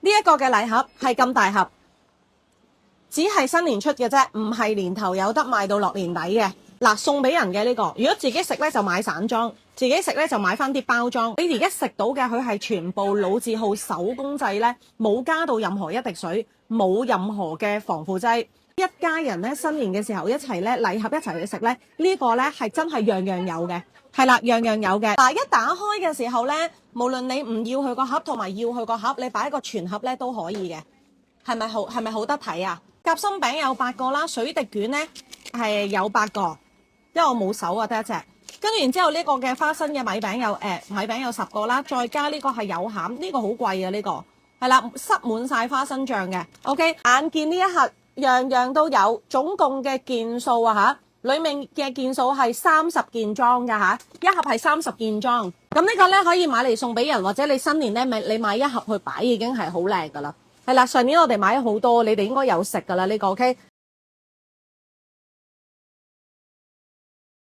呢一個嘅禮盒係咁大盒，只係新年出嘅啫，唔係年頭有得賣到落年底嘅。嗱，送俾人嘅呢個，如果自己食咧就買散裝，自己食咧就買翻啲包裝。你而家食到嘅佢係全部老字號手工製咧，冇加到任何一滴水，冇任何嘅防腐劑。一家人咧新年嘅時候一齊咧禮盒一齊去食咧，呢個咧係真係樣樣有嘅，係啦，樣樣有嘅。嗱，一打開嘅時候咧，無論你唔要佢個盒同埋要佢個盒，你擺一個全盒咧都可以嘅，係咪好得睇啊？夾心餅有8個啦，水滴卷咧係有8個，因為我冇手啊，得一隻。跟住然之後呢個嘅花生嘅米餅有10個啦，再加呢個係有餡，呢個好貴啊，呢個係啦，塞滿晒花生醬嘅。OK， 眼見呢一盒樣樣都有，總共嘅件數啊嚇，裡面嘅件數係30件裝㗎嚇，一盒係30件裝。咁呢個咧可以買嚟送俾人，或者你新年咧你買一盒去擺已經係好靚㗎啦。係啦，上年我哋買咗好多，你哋應該有食㗎啦呢個 OK。